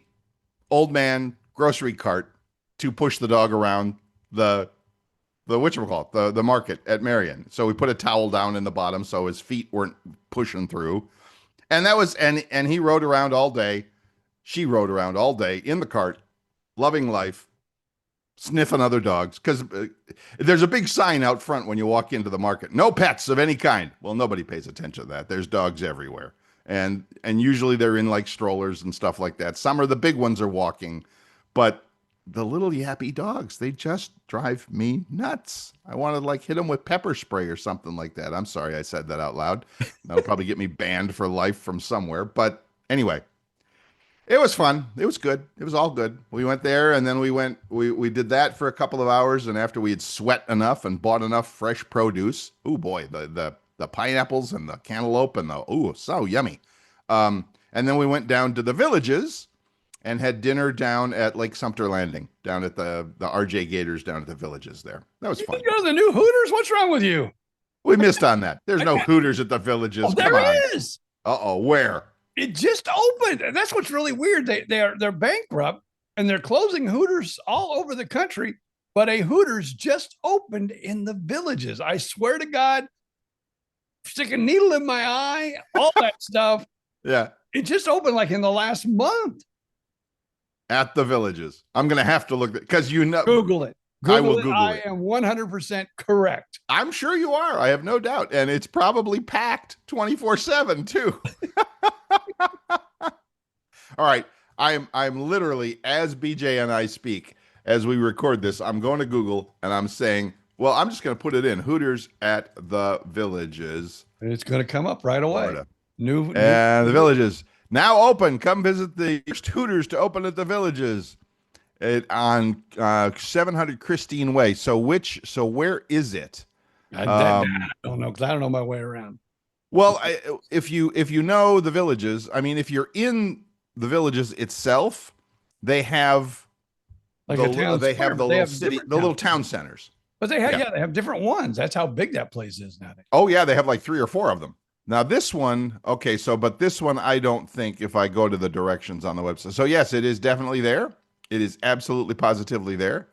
old man grocery cart to push the dog around the market at Marion. So we put a towel down in the bottom so his feet weren't pushing through. And that was, and he rode around all day. She rode around all day in the cart, loving life, sniffing other dogs. Because there's a big sign out front when you walk into the market. No pets of any kind. Well, nobody pays attention to that. There's dogs everywhere. And usually they're in like strollers and stuff like that. Some of the big ones are walking. But the little yappy dogs, they just drive me nuts. I want to like hit them with pepper spray or something like that. I'm sorry I said that out loud. That'll probably get me banned for life from somewhere. But anyway, it was fun. It was good. It was all good. We went there and then we did that for a couple of hours. And after we had sweat enough and bought enough fresh produce, oh boy, the pineapples and the cantaloupe and so yummy. And then we went down to the villages and had dinner down at Lake Sumter Landing, down at the RJ Gators down at the villages there. That was fun. You go to the new Hooters? What's wrong with you? We missed on that. There's no Hooters at the villages. Oh, Come there on. it is. Uh-oh, where? It just opened. And that's what's really weird. They're bankrupt and they're closing Hooters all over the country, but a Hooters just opened in the villages. I swear to God, stick a needle in my eye, all that stuff. Yeah. It just opened like in the last month. At the villages. I'm going to have to look because Google it. I will Google I it. am 100% correct. I'm sure you are. I have no doubt. And it's probably packed 24/7 too. All right. I'm literally, as BJ and I speak, as we record this, I'm going to Google and I'm saying, well, I'm just going to put it in Hooters at the villages. And it's going to come up right away. Florida. The villages now open. Come visit the first Hooters to open at the villages. On 700 Christine Way. So where is it? I don't know because I don't know my way around. Well, if you know the villages, I mean, if you're in the villages itself, they have Like the little town centers. But they have different ones. That's how big that place is now. Oh yeah, they have like 3 or 4 of them. Now this one, okay, but this one I don't think if I go to the directions on the website. So yes, it is definitely there. It is absolutely positively there.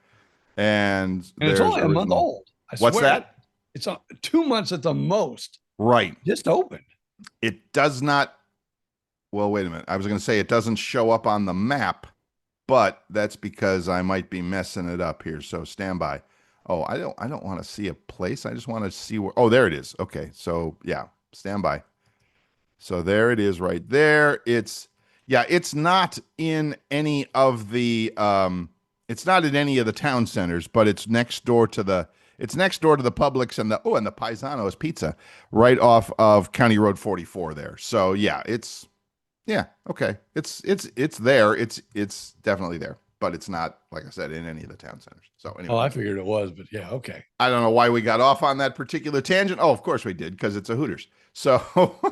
And it's only a month old. What's that? It's 2 months at the most. Right. Just opened. It does not. Well, wait a minute. I was going to say it doesn't show up on the map, but that's because I might be messing it up here. So stand by. Oh, I don't want to see a place. I just want to see where. Oh, there it is. Okay. So yeah, stand by. So there it is right there. It's not in any of the it's not in any of the town centers, but it's next door to the Publix and the Paisano's Pizza right off of County Road 44 there. So yeah, okay. It's there. It's definitely there, but it's not, like I said, in any of the town centers. So anyway. Oh, I figured it was, but yeah, okay. I don't know why we got off on that particular tangent. Oh, of course we did, because it's a Hooters. So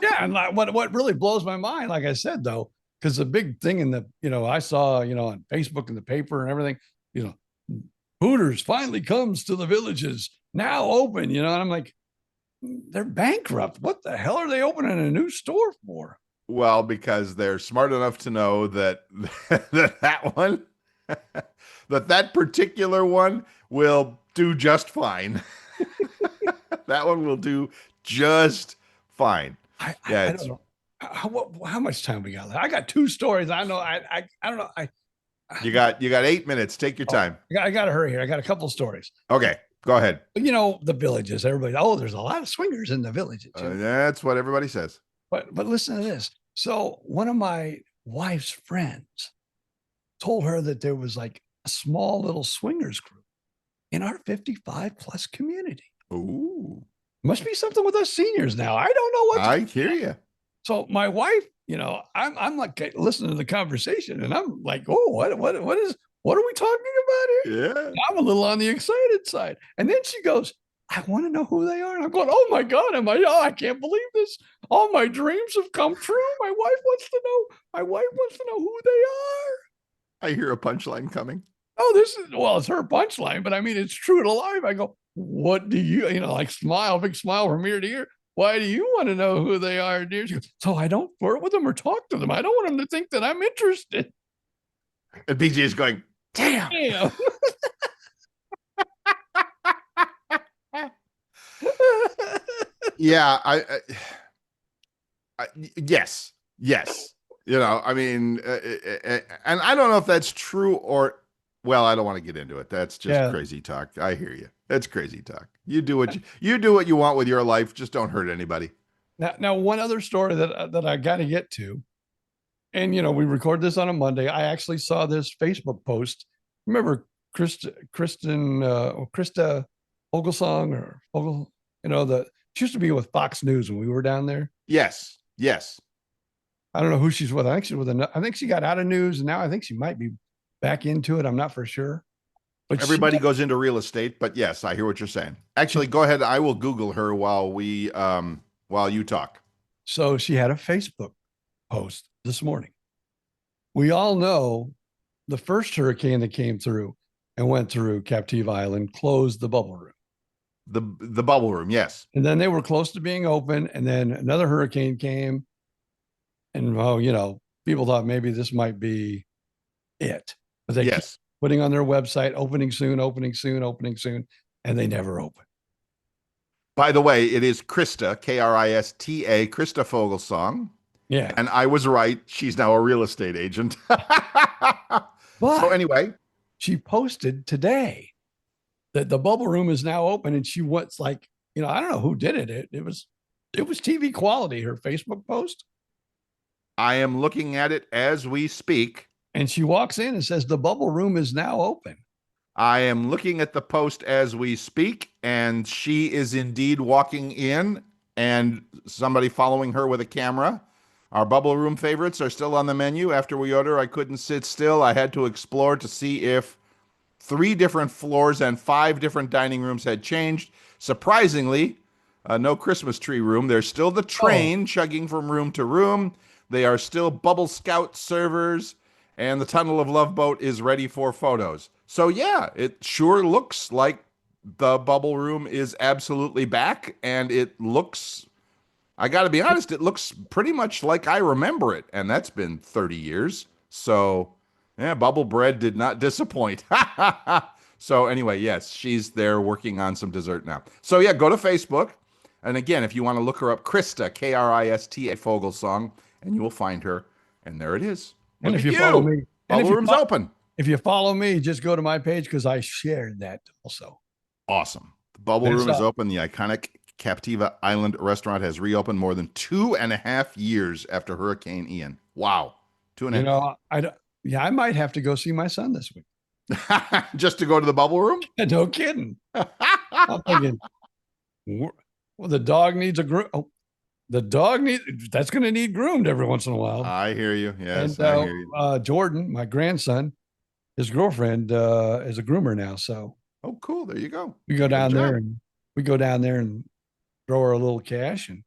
yeah, and what really blows my mind, like I said though, because the big thing in the, I saw, on Facebook and the paper and everything, Hooters finally comes to the villages, now open, and I'm like, they're bankrupt. What the hell are they opening a new store for? Well, because they're smart enough to know that that particular one will do just fine. That one will do just fine. I don't know. How much time we got left? I got 2 stories. I know. I don't know. You got 8 minutes. Take your time. I got to hurry here. I got a couple of stories. Okay, go ahead. The villages. Everybody. Oh, there's a lot of swingers in the villages. That's what everybody says. But listen to this. So one of my wife's friends told her that there was like a small little swingers group in our 55 plus community. Ooh, must be something with us seniors now. I don't know what. I hear you. So my wife, I'm like listening to the conversation, and I'm like, oh, what are we talking about here? Yeah, I'm a little on the excited side, and then she goes, I want to know who they are. And I'm going, oh my God, I can't believe this. All my dreams have come true. My wife wants to know who they are. I hear a punchline coming. Oh, it's her punchline, but I mean, it's true to life. I go, what do you, like smile, big smile from ear to ear. Why do you want to know who they are, dear? She goes, so I don't flirt with them or talk to them. I don't want them to think that I'm interested. And BJ is going, damn. Yeah, yes. I mean, and I don't know if that's true or, well, I don't want to get into it. That's just crazy talk. I hear you. That's crazy talk. You do what you want with your life. Just don't hurt anybody. Now, one other story that I got to get to, and we record this on a Monday. I actually saw this Facebook post remember Krista Fogelsong or Fogel, she used to be with Fox News when we were down there. Yes. Yes. I don't know who she's with. I think she's with I think she got out of news and now I think she might be back into it. I'm not for sure. But Everybody goes into real estate, but yes, I hear what you're saying. Actually, go ahead. I will Google her while you talk. so she had a Facebook post this morning. We all know the first hurricane that came through and went through Captiva Island closed the bubble room. The bubble room, yes. And then they were close to being open. And then another hurricane came. And, people thought maybe this might be it. But they kept putting on their website, opening soon, opening soon, opening soon. And they never opened. By the way, it is Krista, Krista, Krista Fogelsong. Yeah. And I was right. She's now a real estate agent. But so anyway, she posted today that the bubble room is now open. And she was like, I don't know who did it. It was TV quality, her Facebook post. I am looking at it as we speak. And she walks in and says, the bubble room is now open. I am looking at the post as we speak, and she is indeed walking in and somebody following her with a camera. Our bubble room favorites are still on the menu. After we order, I couldn't sit still. I had to explore to see if 3 different floors and 5 different dining rooms had changed. Surprisingly, no Christmas tree room. There's still the train chugging from room to room. They are still Bubble Scout servers, and the Tunnel of Love boat is ready for photos. So yeah, it sure looks like the bubble room is absolutely back, and it looks, I got to be honest, it looks pretty much like I remember it, and that's been 30 years. So yeah, Bubble Bread did not disappoint. So anyway, yes, she's there working on some dessert now. So yeah, go to Facebook. And again, if you want to look her up, Krista, Krista Fogelsong, and you will find her. And there it is. And if you follow me, bubble room's open. If you follow me, just go to my page because I shared that also. Awesome. The bubble room is open. The iconic Captiva Island restaurant has reopened more than 2.5 years after Hurricane Ian. Wow. 2.5. I might have to go see my son this week. Just to go to the bubble room? No kidding. I'm thinking, well, the dog needs a groom. Oh, that's going to need groomed every once in a while. I hear you. Yes, and, I hear you. Jordan, my grandson, his girlfriend is a groomer now. So, oh, cool. There you go. We go down there and throw her a little cash, and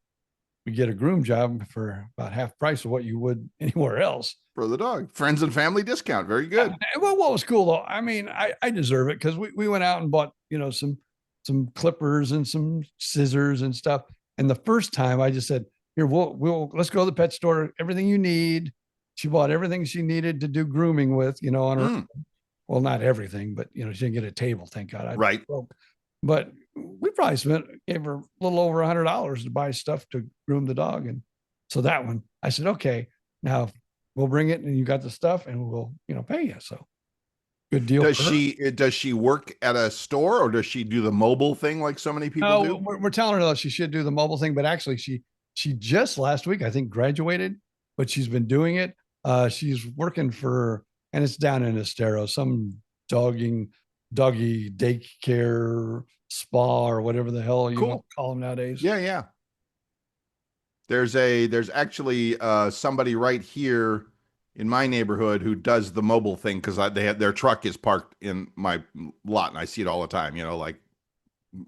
we get a groom job for about half price of what you would anywhere else for the dog. Friends and family discount. Very good. Well, what was cool though, I mean, I deserve it because we went out and bought some clippers and some scissors and stuff. And the first time I just said, here, let's go to the pet store. Everything you need. She bought everything she needed to do grooming with, on her. Well, not everything, but she didn't get a table. Thank God. Right. But we probably gave her a little over $100 to buy stuff to groom the dog. And so that one, I said, okay, now we'll bring it and you got the stuff and we'll, pay you. So good deal. Does she work at a store or does she do the mobile thing like so many people do? We're telling her that she should do the mobile thing, but actually she just last week, I think, graduated, but she's been doing it. She's working and it's down in Estero, some doggy daycare spa or whatever the hell you want to call them nowadays. Yeah. There's actually somebody right here in my neighborhood who does the mobile thing because their truck is parked in my lot and I see it all the time, like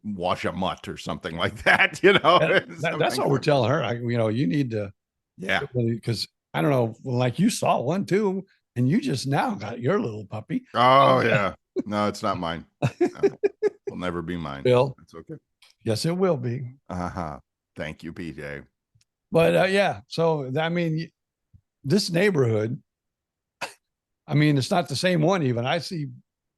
wash a mutt or something like that, That's what we're telling her. You need to, because I don't know, like you saw one too, and you just now got your little puppy. Oh yeah. No, it's not mine. No, it'll never be mine. Bill. It's okay. Yes, it will be. Thank you, PJ. But yeah, so I mean, this neighborhood, I mean, it's not the same one even. I see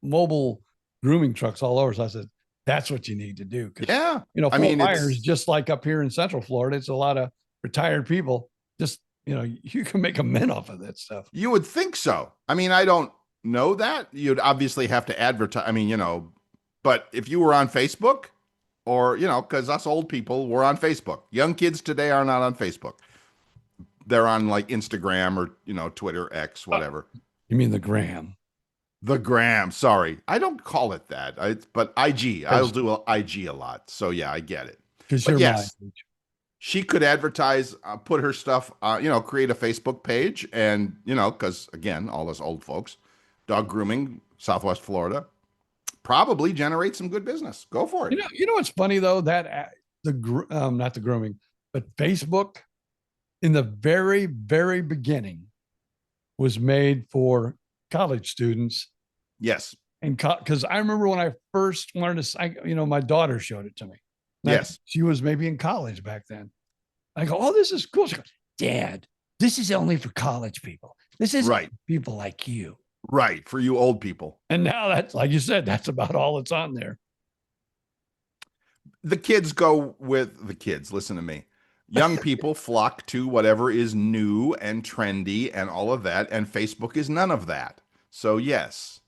mobile grooming trucks all over. So I said, that's what you need to do. Yeah. Fort Myers, just like up here in Central Florida, it's a lot of retired people. Just, you can make a mint off of that stuff. You would think so. I mean, I don't know that. You'd obviously have to advertise. I mean, but if you were on Facebook or, because us old people, we're on Facebook. Young kids today are not on Facebook. They're on like Instagram or, Twitter, X, whatever. You mean the gram? The gram. Sorry, I don't call it that. But IG. I'll do IG a lot. So yeah, I get it. Because But you're yes, mine. she could advertise, put her stuff, create a Facebook page, and because again, all us old folks, dog grooming, Southwest Florida, probably generate some good business. Go for it. You know what's funny though, that not the grooming, but Facebook in the very, very beginning was made for college students. Yes. And because I remember when I first learned to, my daughter showed it to me. Yes. She was maybe in college back then. I go, oh, this is cool. She goes, Dad, this is only for college people. This is right. People like you. Right. For you old people. And now that's, like you said, that's about all that's on there. The kids go with the kids. Listen to me. Young people flock to whatever is new and trendy and all of that. And Facebook is none of that. So yes,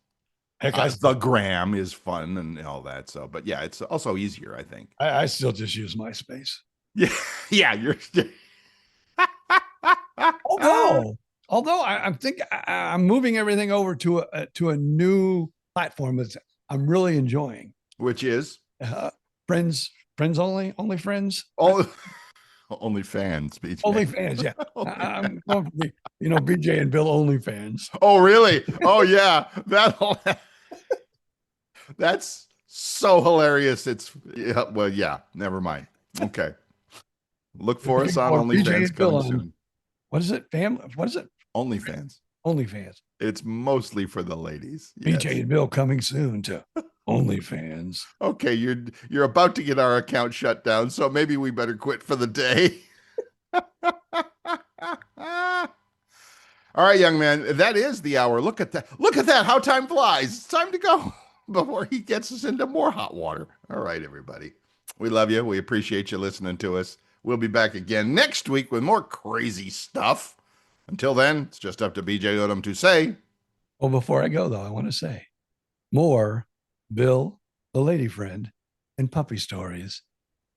the gram is fun and all that. So, but yeah, it's also easier, I think. I still just use MySpace. Yeah. Yeah. You're Although I'm thinking I'm moving everything over to a new platform that I'm really enjoying, which is friends only friends. Only fans, BJ. Only fans, yeah. I'm going for the, BJ and Bill only fans. Oh, really? Oh, yeah. That's so hilarious. Never mind. Okay. Look for us on OnlyFans coming soon. What is it? What is it? OnlyFans. OnlyFans. It's mostly for the ladies. Yes. BJ and Bill coming soon to OnlyFans. Okay, you're about to get our account shut down, so maybe we better quit for the day. All right, young man, that is the hour. Look at that. Look at that. How time flies. It's time to go before he gets us into more hot water. All right, everybody. We love you. We appreciate you listening to us. We'll be back again next week with more crazy stuff. Until then, it's just up to BJ Odom to say. Well, before I go, though, I want to say more Bill, the lady friend, and puppy stories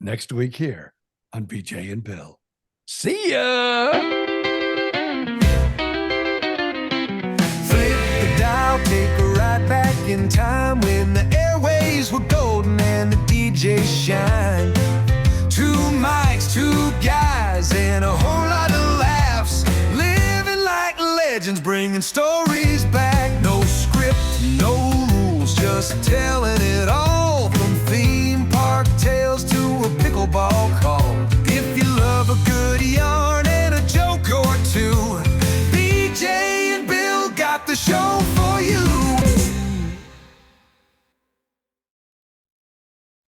next week here on BJ and Bill. See ya! Flip the dial, take a ride back in time when the airways were golden and the DJs shine. 2 mics, 2 guys, and a whole lot of laughs. Living like legends, bringing stories back. No script, no rules, just telling it all. From theme park tales to a pickleball